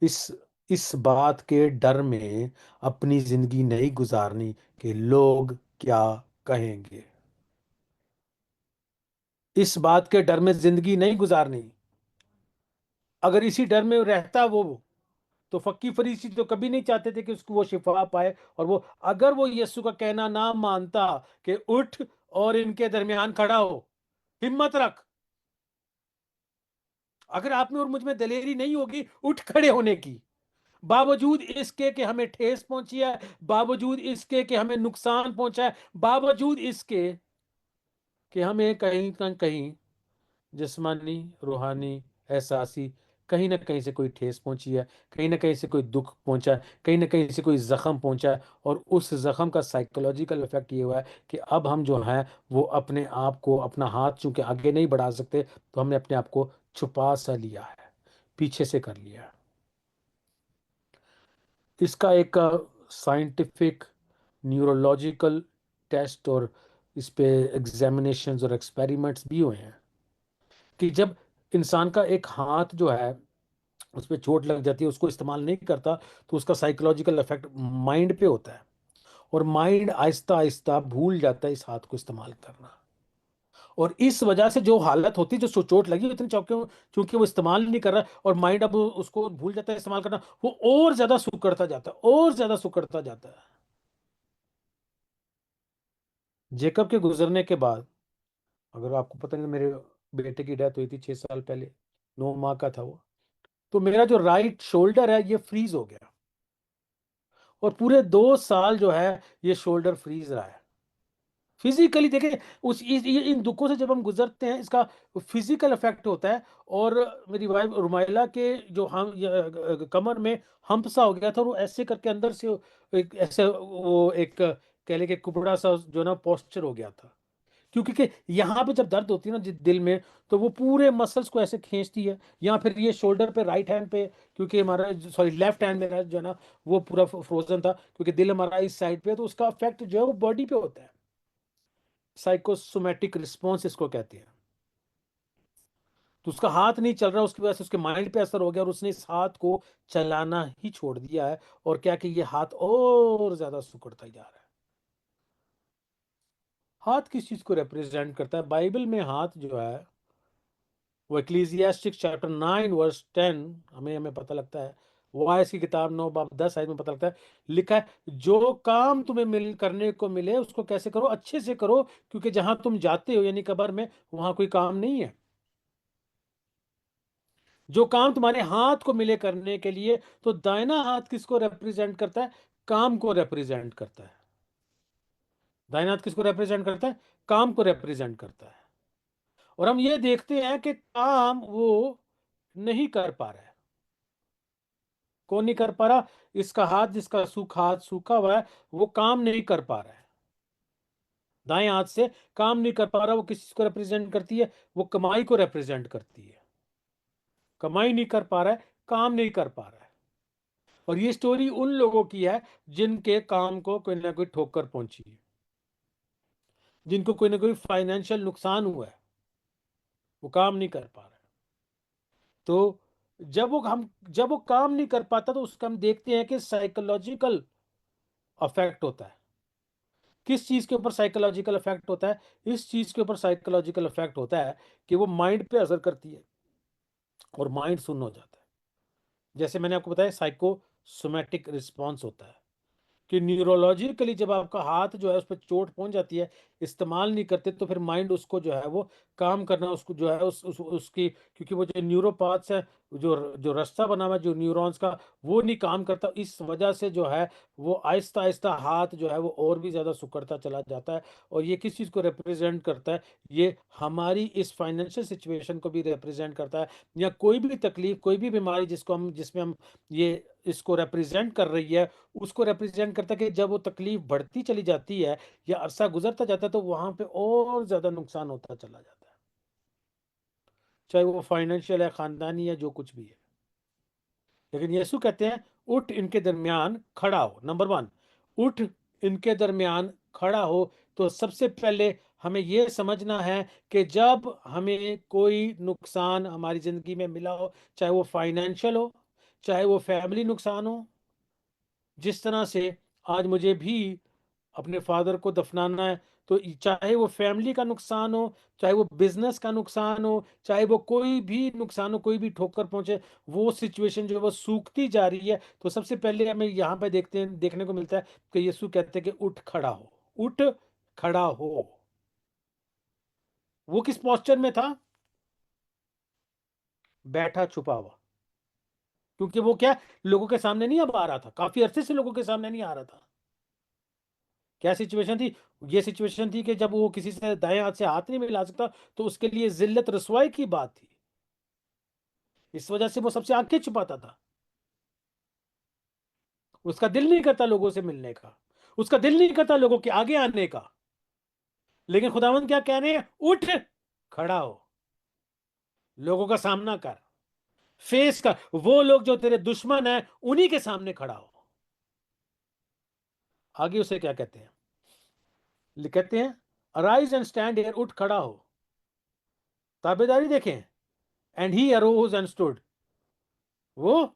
इस इस बात के डर में अपनी जिंदगी नहीं गुजारनी कि लोग क्या कहेंगे। इस बात के डर में जिंदगी नहीं गुजारनी। अगर इसी डर में रहता वो, तो फक्की फरीसी तो कभी नहीं चाहते थे कि उसको वो शिफा पाए, और वो अगर वो यीशु का कहना ना मानता कि उठ और इनके दरमियान खड़ा हो, हिम्मत रख, अगर आप में और मुझ में दलेरी नहीं होगी उठ खड़े होने की, बावजूद इसके कि हमें ठेस पहुंची है, बावजूद इसके कि हमें नुकसान पहुंचा है, बावजूद इसके कि हमें कहीं ना कहीं जिस्मानी, रूहानी, एहसासी कहीं ना कहीं से कोई ठेस पहुंची है, कहीं ना कहीं से कोई दुख पहुंचा है, कहीं ना कहीं से कोई जख्म पहुंचा है, और उस जख्म का साइकोलॉजिकल इफेक्ट ये हुआ है कि अब हम जो हैं वो अपने आप को, अपना हाथ चूंकि आगे नहीं बढ़ा सकते, तो हमने अपने आप को छुपा सा लिया है, पीछे से कर लिया है। इसका एक साइंटिफिक न्यूरोलॉजिकल टेस्ट और इस पे एग्जामिनेशंस और एक्सपेरिमेंट्स भी हुए हैं कि जब इंसान का एक हाथ जो है उस पर चोट लग जाती है, उसको इस्तेमाल नहीं करता, तो उसका साइकोलॉजिकल इफेक्ट माइंड पे होता है, और माइंड आहिस्ता आहिस्ता भूल जाता है इस हाथ को इस्तेमाल करना, और इस वजह से जो हालत होती है, जो चोट लगी इतनी चौंकी, चूंकि वो इस्तेमाल नहीं कर रहा और माइंड अब उसको भूल जाता है इस्तेमाल करना, वो और ज्यादा सुकड़ता जाता है, और ज्यादा सुकड़ता जाता है। जेकब के गुजरने के बाद, अगर आपको पता नहीं, मेरे बेटे की डेथ हुई थी 6 साल पहले, 9 माह का था वो, तो मेरा जो राइट शोल्डर है ये फ्रीज हो गया, और पूरे 2 साल जो है ये शोल्डर फ्रीज रहा है। फिजिकली देखें, इन दुखों से जब हम गुजरते हैं इसका फिजिकल इफेक्ट होता है। और मेरी वाइफ रुमाइला के जो हम कमर में हम्प सा हो गया था, और वो ऐसे करके अंदर से एक ऐसे वो एक कह ले कि कुबड़ा सा जो ना पोस्चर हो गया था, क्योंकि कि यहाँ पे जब दर्द होती है ना दिल में, तो वो पूरे मसल्स को ऐसे खींचती है, या फिर ये शोल्डर पे, राइट हैंड पे, क्योंकि हमारा सॉरी लेफ्ट हैंड मेरा जो है ना वो पूरा फ्रोजन था, क्योंकि दिल हमारा इस साइड पे है, तो उसका इफेक्ट जो है वो बॉडी पे होता है। साइकोसोमेटिक रिस्पॉन्स इसको कहते हैं। तो उसका हाथ नहीं चल रहा, उसकी वजह से उसके माइंड पे असर हो गया, और उसने इस हाथ को चलाना ही छोड़ दिया है, और क्या कि ये हाथ और ज्यादा सिकुड़ता जा रहा है। हाथ किस चीज को रिप्रेजेंट करता है? बाइबल में हाथ जो है वो इक्लीसियास्टिक चैप्टर 9 वर्स 10 हमें हमें पता लगता है, वाइस की किताब 9 बाब 10 आयत में पता लगता है, लिखा है, जो काम तुम्हें मिल करने को मिले उसको कैसे करो, अच्छे से करो, क्योंकि जहां तुम जाते हो यानी कब्र में, वहां कोई काम नहीं है। जो काम तुम्हारे हाथ को मिले करने के लिए, तो दाहिना हाथ किसको रिप्रेजेंट करता है? काम को रिप्रेजेंट करता है। दाहिना हाथ किसको रिप्रेजेंट करता है? काम को रिप्रेजेंट करता है। और हम ये देखते हैं कि काम वो नहीं कर पा रहा है। कौन नहीं कर पा रहा? इसका हाथ, जिसका हाथ सूखा हुआ है, वो काम नहीं कर पा रहा है, दाएं हाथ से काम नहीं कर पा रहा। वो किस चीज को रिप्रेजेंट करती है? वो कमाई को रिप्रेजेंट करती है। कमाई नहीं कर पा रहा है, काम नहीं कर पा रहा है। और ये स्टोरी उन लोगों की है जिनके काम को कोई ना कोई ठोकर पहुंची है, जिनको कोई ना कोई फाइनेंशियल नुकसान हुआ है, वो काम नहीं कर पा रहा है। तो जब वो काम नहीं कर पाता, तो उसका हम देखते हैं कि साइकोलॉजिकल अफेक्ट होता है। किस चीज के ऊपर साइकोलॉजिकल इफेक्ट होता है? इस चीज के ऊपर साइकोलॉजिकल इफेक्ट होता है कि वो माइंड पे असर करती है, और माइंड सुन्न हो जाता है। जैसे मैंने आपको बताया, साइकोसोमेटिक रिस्पॉन्स होता है कि न्यूरोलॉजिकली जब आपका हाथ जो है उस पर चोट पहुंच जाती है, इस्तेमाल नहीं करते, तो फिर माइंड उसको जो है वो काम करना, उसको जो है उसकी, क्योंकि वो जो न्यूरोपाथ्स है, जो जो रास्ता बना हुआ है जो न्यूरॉन्स का, वो नहीं काम करता, इस वजह से जो है वो आहिस्ता आहिस्ता हाथ जो है वो और भी ज्यादा सिकुड़ता चला जाता है। और ये किस चीज को रिप्रेजेंट करता है? ये हमारी इस फाइनेंशियल सिचुएशन को भी रिप्रेजेंट करता है, या कोई भी तकलीफ, कोई भी बीमारी जिसमें हम ये इसको रिप्रेजेंट कर रही है, उसको रिप्रेजेंट करता है कि जब वो तकलीफ बढ़ती चली जाती है या अरसा गुजरता जाता है, तो वहां पे और ज्यादा नुकसान होता चला जाता है, चाहे वो फाइनेंशियल है, खानदानी है, जो कुछ भी है। लेकिन यीशु कहते हैं, उठ इनके दरमियान खड़ा हो। नंबर 1, उठ इनके दरमियान खड़ा हो। तो सबसे पहले हमें यह समझना है कि जब हमें कोई नुकसान हमारी जिंदगी में मिला हो, चाहे वो फाइनेंशियल हो, चाहे वो फैमिली नुकसान हो, जिस तरह से आज मुझे भी अपने फादर को दफनाना है, तो चाहे वो फैमिली का नुकसान हो, चाहे वो बिजनेस का नुकसान हो, चाहे वो कोई भी नुकसान हो, कोई भी ठोकर पहुंचे, वो सिचुएशन जो है वो सूखती जा रही है, तो सबसे पहले हमें यहाँ पे देखने को मिलता है कि यीशु कहते हैं कि उठ खड़ा हो, उठ खड़ा हो। वो किस पोस्चर में था? बैठा छुपा हुआ। क्योंकि वो क्या, लोगों के सामने नहीं अब आ रहा था, काफी अरसे से लोगों के सामने नहीं आ रहा था। क्या सिचुएशन थी? ये सिचुएशन थी कि जब वो किसी से दाएं हाथ से हाथ नहीं मिला सकता, तो उसके लिए जिल्लत रसवाई की बात थी। इस वजह से वो सबसे आंखें छुपाता था। उसका दिल नहीं करता लोगों से मिलने का, उसका दिल नहीं करता लोगों के आगे आने का। लेकिन खुदावंद क्या कह रहे हैं? उठ खड़ा हो, लोगों का सामना कर, फेस कर, वो लोग जो तेरे दुश्मन है उन्हीं के सामने खड़ा हो। आगे उसे क्या कहते हैं? कहते हैं अराइज एंड स्टैंड हियर, उठ खड़ा हो। ताबेदारी देखें, and he arose and stood, वो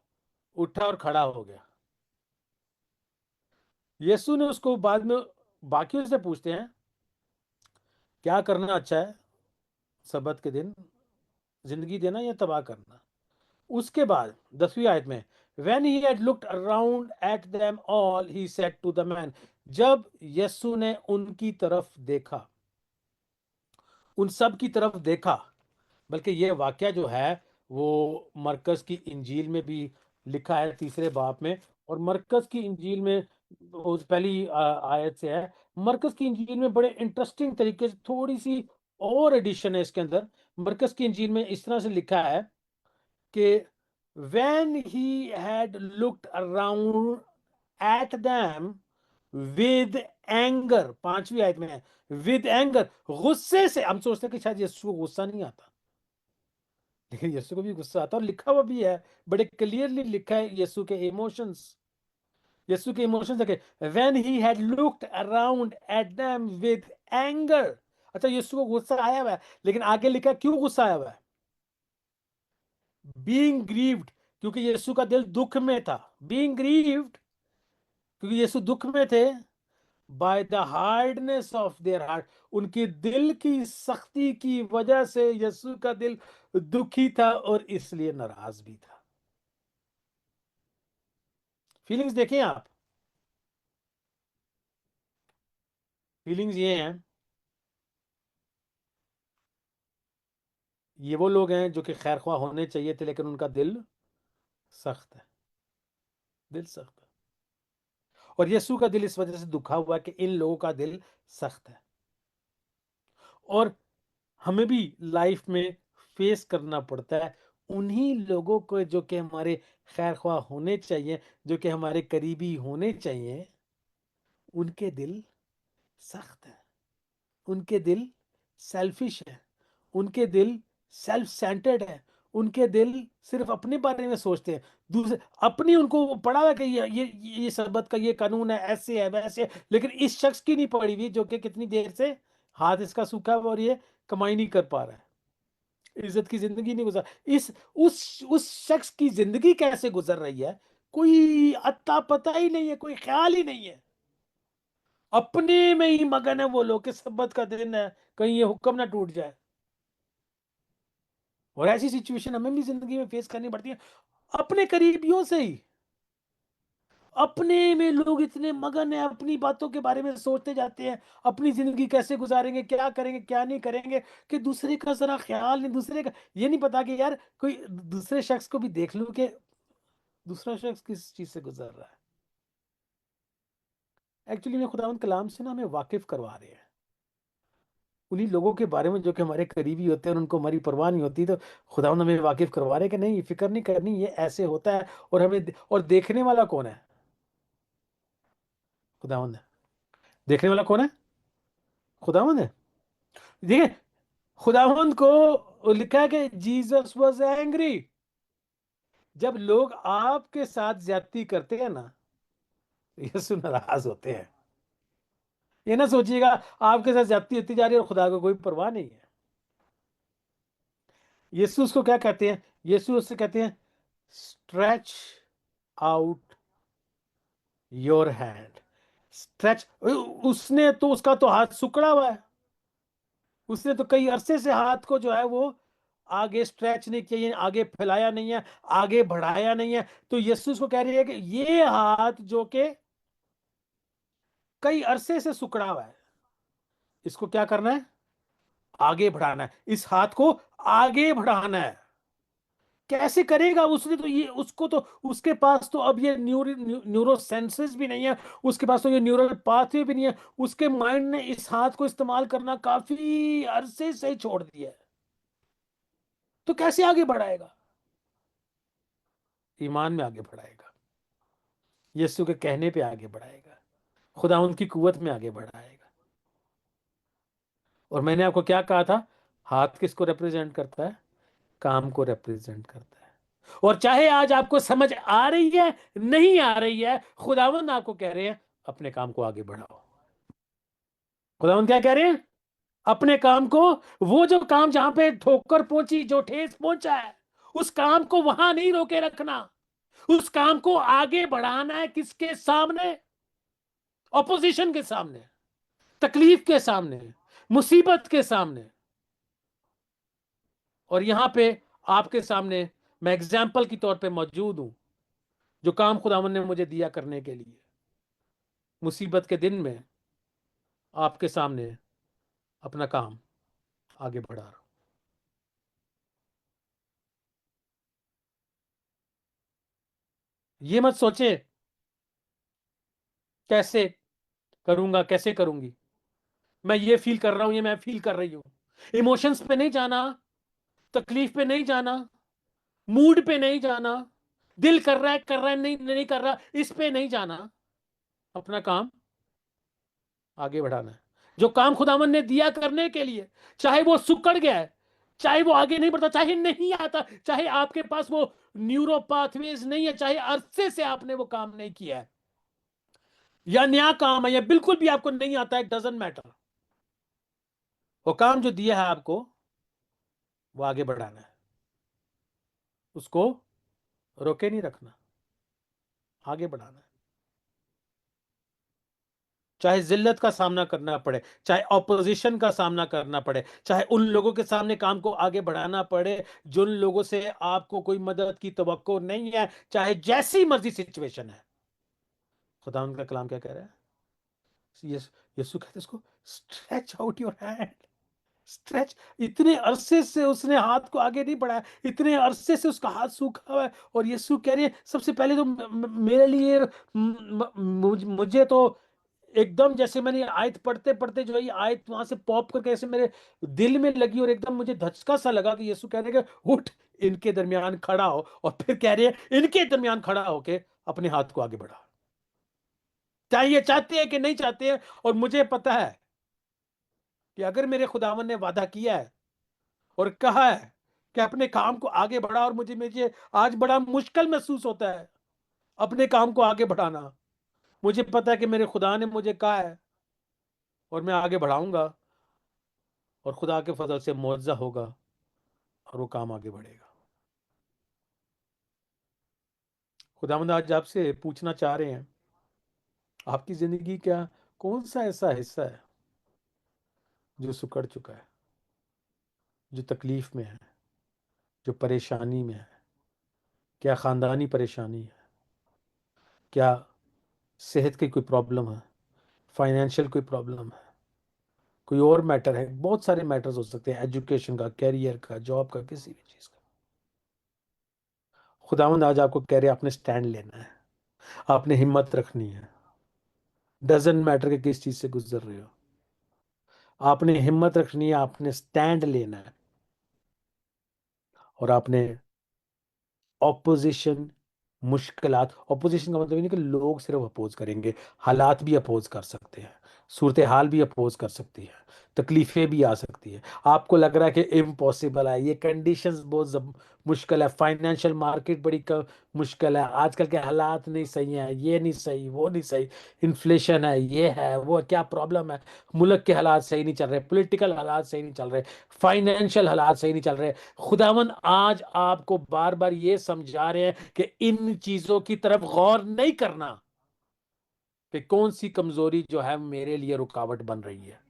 उठा और खड़ा हो गया। यीशु ने उसको बाद में, बाकियों से पूछते हैं क्या करना अच्छा है सबत के दिन, जिंदगी देना या तबाह करना? उसके बाद 10वीं आयत में, when he had looked around at them all he said to the man, जब यीशु ने उनकी तरफ देखा, उन सब की तरफ देखा, बल्कि ये वाक्य जो है वो मरकस की इंजील में भी लिखा है 3 बाब में, और मरकस की इंजील में उस पहली आयत से है। मरकस की इंजील में बड़े इंटरेस्टिंग तरीके से थोड़ी सी और एडिशन है इसके अंदर। मरकस की इंजील में इस तरह से लिखा है कि when he had looked around at them with anger, 5वीं आयत में है with anger, गुस्से से। हम सोचते हैं कि शायद यीशु को गुस्सा नहीं आता, लेकिन यीशु को भी गुस्सा आता, और लिखा हुआ भी है, बड़े क्लियरली लिखा है यीशु के इमोशंस। यीशु के इमोशंस देखे, when he had looked around at them with anger। अच्छा, यीशु को गुस्सा आया हुआ है, लेकिन आगे लिखा है क्यों गुस्सा आया हुआ है? बीइंग ग्रीव्ड, क्योंकि यीशु का दिल दुख में था। बीइंग ग्रीव्ड, क्योंकि यीशु दुख में थे। By the hardness of their heart, उनकी दिल की सख्ती की वजह से यीशु का दिल दुखी था और इसलिए नाराज भी था। फीलिंग्स देखें आप, फीलिंग्स ये हैं, ये वो लोग हैं जो कि खैरख्वाह होने चाहिए थे, लेकिन उनका दिल सख्त है, दिल सख्त है। और यीशु का दिल इस वजह से दुखा हुआ कि इन लोगों का दिल सख्त है। और हमें भी लाइफ में फेस करना पड़ता है उन्हीं लोगों को जो कि हमारे खैरख्वाह होने चाहिए, जो कि हमारे करीबी होने चाहिए। उनके दिल सख्त है, उनके दिल सेल्फिश है, उनके दिल सेल्फ सेंटर्ड है, उनके दिल सिर्फ अपने बारे में सोचते हैं। दूसरे अपनी, उनको पढ़ा हुआ कि ये सरबत का ये कानून है, ऐसे है वैसे है, लेकिन इस शख्स की नहीं पड़ी हुई जो कि कितनी देर से हाथ इसका सूखा हुआ और ये कमाई नहीं कर पा रहा है, इज्जत की जिंदगी नहीं गुजार। इस उस शख्स की जिंदगी कैसे गुजर रही है, कोई अता पता ही नहीं है, कोई ख्याल ही नहीं है। अपने में ही मगन है वो लोग कि सब्बत का दिन है, कहीं ये हुक्म ना टूट जाए। और ऐसी सिचुएशन हमें भी जिंदगी में फेस करनी पड़ती है, अपने करीबियों से ही। अपने में लोग इतने मगन है, अपनी बातों के बारे में सोचते जाते हैं, अपनी जिंदगी कैसे गुजारेंगे, क्या करेंगे क्या नहीं करेंगे, कि दूसरे का जरा ख्याल नहीं, दूसरे का ये नहीं पता कि यार कोई दूसरे शख्स को भी देख लूं कि दूसरा शख्स किस चीज से गुजर रहा है। एक्चुअली में खुदावंद कलाम से ना हमें वाकिफ करवा रहे हैं उन्हीं लोगों के बारे में जो कि हमारे करीबी होते हैं और उनको हमारी परवाह नहीं होती। तो खुदावंद हमें वाकिफ करवा रहे हैं कि नहीं, फिक्र नहीं करनी, ये ऐसे होता है। और और देखने वाला कौन है? खुदावंद है। देखने वाला कौन है? खुदावंद है। देखिए, खुदावंद को लिखा है कि जीसस वाज एंग्री। जब लोग आपके साथ ज्यादती करते हैं ना, यीशु नाराज होते हैं। ये ना सोचिएगा आपके साथ ज्यादती होती जा रही है और खुदा को कोई परवाह नहीं है। यीशु उसको क्या कहते हैं? यीशु उससे कहते हैं stretch out your hand, stretch, उसने तो, उसका तो हाथ सिकुड़ा हुआ है, उसने तो कई अरसे से हाथ को जो है वो आगे स्ट्रेच नहीं किया, आगे फैलाया नहीं है, आगे बढ़ाया नहीं है। तो यीशु उसको कह रही है कि ये हाथ जो कि कई अरसे से सिकुड़ा हुआ है, इसको क्या करना है? आगे बढ़ाना है, इस हाथ को आगे बढ़ाना है। कैसे करेगा? उसने तो ये, उसको तो, उसके पास तो अब ये न्यूरो सेंसेस भी नहीं है, उसके पास तो ये न्यूरल पाथवे भी नहीं है, उसके माइंड ने इस हाथ को इस्तेमाल करना काफी अरसे से ही छोड़ दिया है। तो कैसे आगे बढ़ाएगा? ईमान में आगे बढ़ाएगा, यीशु के कहने पे आगे बढ़ाएगा, खुदा उनकी कुवत में आगे बढ़ाएगा। और मैंने आपको क्या कहा था? हाथ किसको रिप्रेजेंट करता है? काम को रिप्रेजेंट करता है। और चाहे आज आपको समझ आ रही है, नहीं आ रही है, खुदावंद आपको कह रहे हैं अपने काम को आगे बढ़ाओ। खुदावंद क्या कह रहे हैं? अपने काम को, वो जो काम जहां पे ठोकर पहुंची, जो ठेस पहुंचा है, उस काम को वहां नहीं रोके रखना, उस काम को आगे बढ़ाना है। किसके सामने? ऑपोजिशन के सामने, तकलीफ के सामने, मुसीबत के सामने। और यहां पे आपके सामने मैं एग्जाम्पल के तौर पे मौजूद हूं, जो काम खुदावन ने मुझे दिया करने के लिए। मुसीबत के दिन में आपके सामने अपना काम आगे बढ़ा रहा हूं। ये मत सोचे कैसे करूंगा, कैसे करूंगी, मैं ये फील कर रहा हूं, ये मैं फील कर रही हूं। इमोशंस पे नहीं जाना, तकलीफ पे नहीं जाना, मूड पे नहीं जाना, दिल कर रहा है, कर रहा है, नहीं नहीं कर रहा, इस पे नहीं जाना। अपना काम आगे बढ़ाना है। जो काम खुदावन ने दिया करने के लिए, चाहे वो सुकड़ गया है, चाहे वो आगे नहीं बढ़ता, चाहे नहीं आता, चाहे आपके पास वो न्यूरो पाथवेज नहीं है, चाहे अरसे से आपने वो काम नहीं किया है, या नया काम है, या बिल्कुल भी आपको नहीं आता है, डजंट मैटर। वो काम जो दिया है आपको, वो आगे बढ़ाना है, उसको रोके नहीं रखना, आगे बढ़ाना है। चाहे जिल्लत का सामना करना पड़े, चाहे ऑपोजिशन का सामना करना पड़े, चाहे उन लोगों के सामने काम को आगे बढ़ाना पड़े जिन लोगों से आपको कोई मदद की तवक्को नहीं है, चाहे जैसी मर्जी सिचुएशन है। खुदा उनका कलाम क्या कह रहा है? यीशु कहते इसको, stretch out your hand, stretch. इतने अरसे से उसने हाथ को आगे नहीं बढ़ाया, इतने अरसे से उसका हाथ सूखा हुआ है। और यीशु कह रही है, सबसे पहले तो मेरे लिए, मुझे तो एकदम, जैसे मैंने ये आयत पढ़ते पढ़ते जो है, ये आयत वहां से पॉप करके ऐसे मेरे दिल में लगी, और एकदम मुझे धचका सा लगा कि यीशु कह रहे हैं कि उठ, इनके दरमियान खड़ा हो। और फिर कह रहे हैं इनके दरमियान खड़ा होके अपने हाथ को आगे बढ़ा। चाहे ये चाहते हैं कि नहीं चाहते हैं। और मुझे पता है कि अगर मेरे खुदावन ने वादा किया है और कहा है कि अपने काम को आगे बढ़ा, और मुझे मुझे आज बड़ा मुश्किल महसूस होता है अपने काम को आगे बढ़ाना, मुझे पता है कि मेरे खुदा ने मुझे कहा है और मैं आगे बढ़ाऊंगा, और खुदा के फजल से मुआवजा होगा और वो काम आगे बढ़ेगा। खुदावंद आज आपसे पूछना चाह रहे हैं, आपकी जिंदगी का कौन सा ऐसा हिस्सा है जो सुकड़ चुका है, जो तकलीफ में है, जो परेशानी में है? क्या खानदानी परेशानी है? क्या सेहत की कोई प्रॉब्लम है? फाइनेंशियल कोई प्रॉब्लम है? कोई और मैटर है? बहुत सारे मैटर्स हो सकते हैं, एजुकेशन का, कैरियर का, जॉब का, किसी भी चीज का। खुदावंद आज आपको कह रहे हैं आपने स्टैंड लेना है, आपने हिम्मत रखनी है। डजेंट मैटर के किस चीज से गुजर रहे हो, आपने हिम्मत रखनी है, आपने स्टैंड लेना है। और आपने ऑपोजिशन, मुश्किलात, ऑपोजिशन का मतलब ये नहीं कि लोग सिर्फ अपोज करेंगे, हालात भी अपोज कर सकते हैं, सूरत हाल भी अपोज कर सकती है, तकलीफें भी आ सकती है। आपको लग रहा है कि इम्पॉसिबल है, ये कंडीशंस बहुत मुश्किल है, फाइनेंशियल मार्केट बड़ी मुश्किल है, आजकल के हालात नहीं सही हैं, ये नहीं सही, वो नहीं सही, इन्फ्लेशन है, ये है, वो है, क्या प्रॉब्लम है, मुल्क के हालात सही नहीं चल रहे, पॉलिटिकल हालात सही नहीं चल रहे, फाइनेंशियल हालात सही नहीं चल रहे। खुदावन आज आपको बार बार ये समझा रहे हैं कि इन चीजों की तरफ गौर नहीं करना, कि कौन सी कमजोरी जो है मेरे लिए रुकावट बन रही है,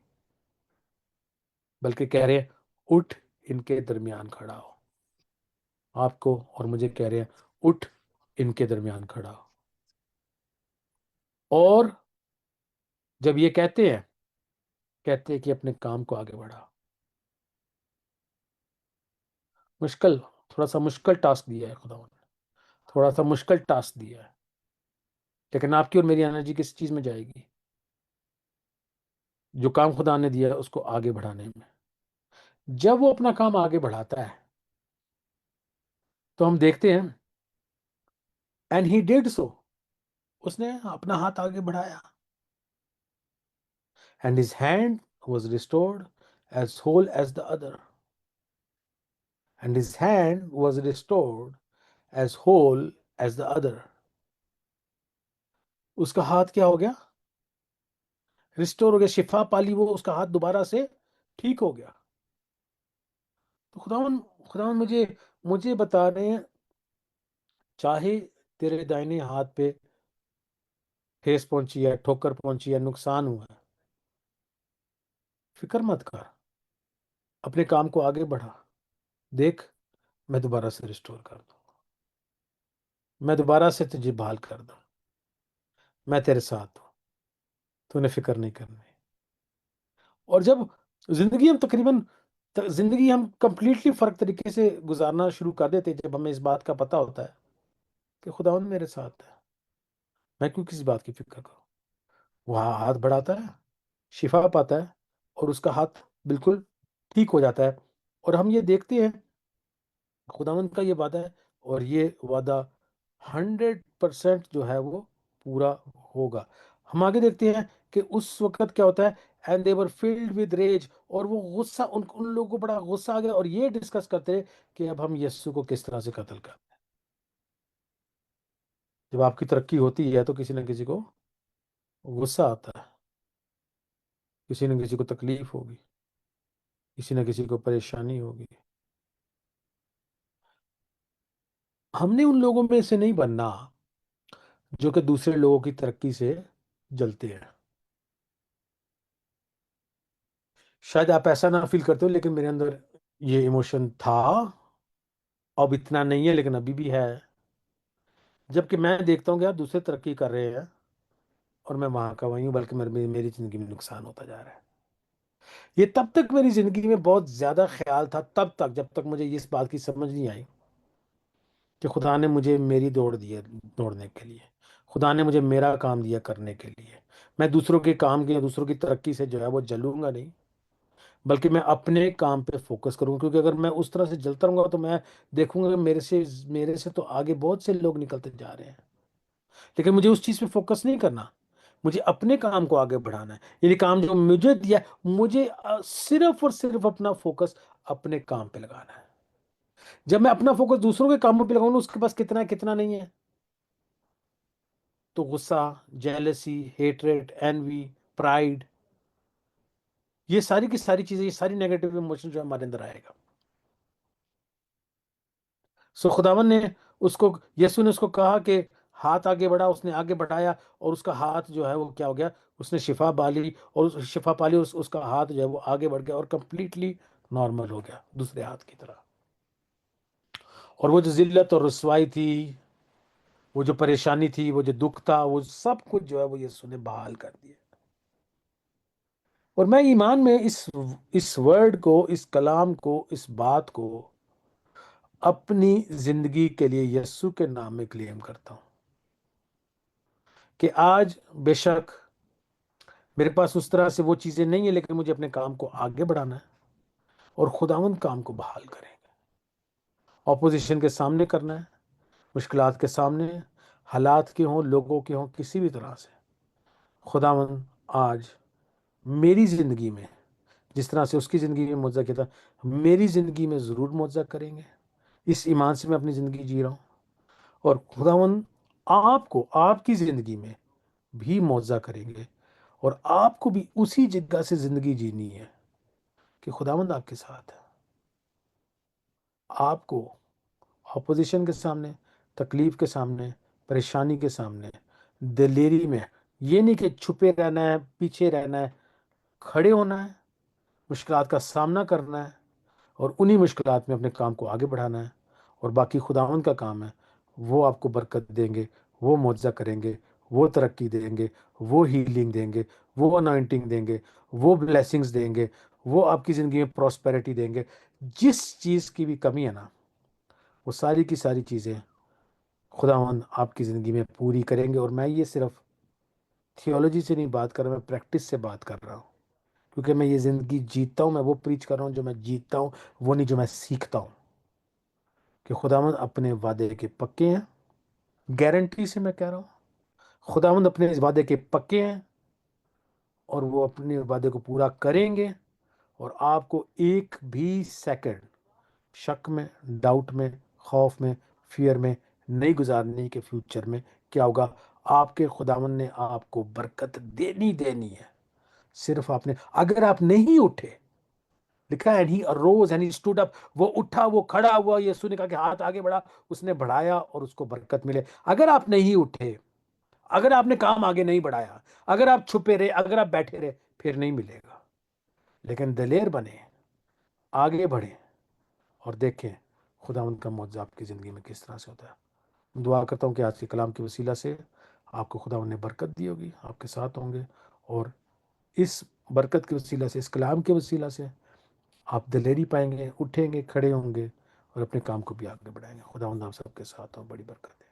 बल्कि कह रहे हैं उठ, इनके दरमियान खड़ा हो। आपको और मुझे कह रहे हैं उठ, इनके दरमियान खड़ा हो। और जब ये कहते हैं कि अपने काम को आगे बढ़ा। मुश्किल, थोड़ा सा मुश्किल टास्क दिया है खुदा ने, थोड़ा सा मुश्किल टास्क दिया है, लेकिन आपकी और मेरी एनर्जी किस चीज में जाएगी? जो काम खुदा ने दिया है उसको आगे बढ़ाने में। जब वो अपना काम आगे बढ़ाता है तो हम देखते हैं, एंड ही डिड सो, उसने अपना हाथ आगे बढ़ाया, and his hand was restored as whole as the other, and his hand was restored as whole as the other. उसका हाथ क्या हो गया? रिस्टोर हो गया, शिफा पाली, वो उसका हाथ दोबारा से ठीक हो गया। तो खुदावन खुदावन मुझे मुझे बता रहे हैं, चाहे तेरे दाहिने हाथ पे ठेस पहुंची है, ठोकर पहुंची है, नुकसान हुआ है, फिक्र मत कर, अपने काम को आगे बढ़ा। देख, मैं दोबारा से रिस्टोर कर दूं, मैं दोबारा से तुझे बहाल कर दूं, मैं तेरे साथ हूं, तूने फिक्र नहीं करनी। और जब जिंदगी हम तकरीबन जिंदगी हम कंप्लीटली फर्क तरीके से गुजारना शुरू कर देते हैं, जब हमें इस बात का पता होता है कि खुदावंद मेरे साथ है, मैं क्यों किसी बात की फिक्र करूं। वह हाथ बढ़ाता है, शिफा पाता है, और उसका हाथ बिल्कुल ठीक हो जाता है। और हम ये देखते हैं, खुदावंद का ये वादा है, और ये वादा 100% जो है वो पूरा होगा। हम आगे देखते हैं कि उस वक्त क्या होता है, and they were filled with rage, और वो गुस्सा, उन लोगों को बड़ा गुस्सा आ गया, और ये डिस्कस करते हैं कि अब हम यीशु को किस तरह से कत्ल कर। जब आपकी तरक्की होती है तो किसी न किसी को गुस्सा आता है, किसी न किसी को तकलीफ होगी, किसी न किसी को परेशानी होगी। हमने उन लोगों में से नहीं बनना जो कि दूसरे लोगों की तरक्की से जलते हैं। शायद आप ऐसा ना फील करते हो, लेकिन मेरे अंदर ये इमोशन था, अब इतना नहीं है लेकिन अभी भी है। जबकि मैं देखता हूँ कि यार दूसरे तरक्की कर रहे हैं और मैं वहां का वही हूँ, बल्कि मेरी जिंदगी में नुकसान होता जा रहा है। ये तब तक मेरी जिंदगी में बहुत ज्यादा ख्याल था, तब तक जब तक मुझे इस बात की समझ नहीं आई कि खुदा ने मुझे मेरी दौड़ दी है दौड़ने के लिए, खुदा ने मुझे मेरा काम दिया करने के लिए। मैं दूसरों के काम की, दूसरों की तरक्की से जो है वो जलूंगा नहीं, बल्कि मैं अपने काम पे फोकस करूंगा। क्योंकि अगर मैं उस तरह से जलता रहूंगा तो मैं देखूंगा कि मेरे से तो आगे बहुत से लोग निकलते जा रहे हैं। लेकिन मुझे उस चीज पे फोकस नहीं करना, मुझे अपने काम को आगे बढ़ाना है। यदि काम जो मुझे दिया, मुझे सिर्फ और सिर्फ अपना फोकस अपने काम पे लगाना है। जब मैं अपना फोकस दूसरों के कामों पे लगाऊंगा, उसके पास कितना है कितना नहीं है, तो गुस्सा, जेलसी, हेट्रेड, एनवी, प्राइड, ये सारी की सारी चीजें, ये सारी नेगेटिव इमोशन जो हमारे अंदर आएगा। सो खुदावन ने उसको, यीशु ने उसको कहा कि हाथ आगे बढ़ा, उसने आगे बढ़ाया, और उसका हाथ जो है वो क्या हो गया, उसने शिफा पाली, और उस शिफा पाली, उसका हाथ जो है वो आगे बढ़ गया और कंप्लीटली नॉर्मल हो गया दूसरे हाथ की तरह। और वो जो जिल्लत और रुसवाई थी, वो जो परेशानी थी, वो जो दुख था, वो सब कुछ जो है वो यीशु ने बहाल कर दिया। और मैं ईमान में इस वर्ड को, इस कलाम को, इस बात को अपनी जिंदगी के लिए यीशु के नाम में क्लेम करता हूं कि आज बेशक मेरे पास उस तरह से वो चीजें नहीं है, लेकिन मुझे अपने काम को आगे बढ़ाना है, और खुदावंद काम को बहाल करेंगे। ऑपोजिशन के सामने करना है, मुश्किलात के सामने, हालात के हों, लोगों के हों, किसी भी तरह से खुदावंद आज मेरी जिंदगी में जिस तरह से उसकी जिंदगी में मुआवजा किया था, मेरी जिंदगी में जरूर मुआवजा करेंगे। इस ईमान से मैं अपनी जिंदगी जी रहा हूं, और खुदावंद आपको आपकी जिंदगी में भी मुआवजा करेंगे, और आपको भी उसी जगह से जिंदगी जीनी है कि खुदावंद आपके साथ है। आपको ऑपोजिशन के सामने, तकलीफ के सामने, परेशानी के सामने दिलेरी में ये नहीं कि छुपे रहना है, पीछे रहना है, खड़े होना है, मुश्किलात का सामना करना है और उन्हीं मुश्किलात में अपने काम को आगे बढ़ाना है। और बाकी खुदावंद का काम है, वो आपको बरकत देंगे, वो मुआवजा करेंगे, वो तरक्की देंगे, वो हीलिंग देंगे, वो अनॉइंटिंग देंगे, वो ब्लेसिंग्स देंगे, वो आपकी ज़िंदगी में प्रॉस्पेरिटी देंगे। जिस चीज़ की भी कमी है ना, वो सारी की सारी चीज़ें खुदावंद आपकी ज़िंदगी में पूरी करेंगे। और मैं ये सिर्फ थियोलॉजी से नहीं बात कर रहा, मैं प्रैक्टिस से बात कर रहा हूँ, क्योंकि मैं ये ज़िंदगी जीता हूँ। मैं वो प्रीच कर रहा हूँ जो मैं जीता हूँ, वो नहीं जो मैं सीखता हूँ। कि खुदावंद अपने वादे के पक्के हैं, गारंटी से मैं कह रहा हूँ, खुदावंद अपने इस वादे के पक्के हैं और वो अपने वादे को पूरा करेंगे। और आपको एक भी सेकंड शक में, डाउट में, खौफ में, फियर में नहीं गुजारने के फ्यूचर में क्या होगा। आपके खुदावंद ने आपको बरकत देनी देनी है। सिर्फ आपने, अगर आप नहीं उठे, लिखा है and he arose and he stood up, वो उठा, वो खड़ा हुआ, यीशु ने कहा कि हाथ आगे बढ़ा, उसने बढ़ाया और उसको बरकत मिले। अगर आप नहीं उठे, अगर आपने काम आगे नहीं बढ़ाया, अगर आप छुपे रहे, अगर आप बैठे रहे, फिर नहीं मिलेगा। लेकिन दिलेर बने, आगे बढ़े और देखें खुदावंद का मौजूद आपकी ज़िंदगी में किस तरह से होता है। दुआ करता हूँ कि आज के कलाम के वसीला से आपको खुदावंद ने बरकत दी होगी, आपके साथ होंगे। और इस बरकत के वसीला से, इस कलाम के वसीला से आप दिलेरी पाएंगे, उठेंगे, खड़े होंगे और अपने काम को भी आगे बढ़ाएंगे। खुदावंद आप सबके साथ हो, बड़ी बरकत है।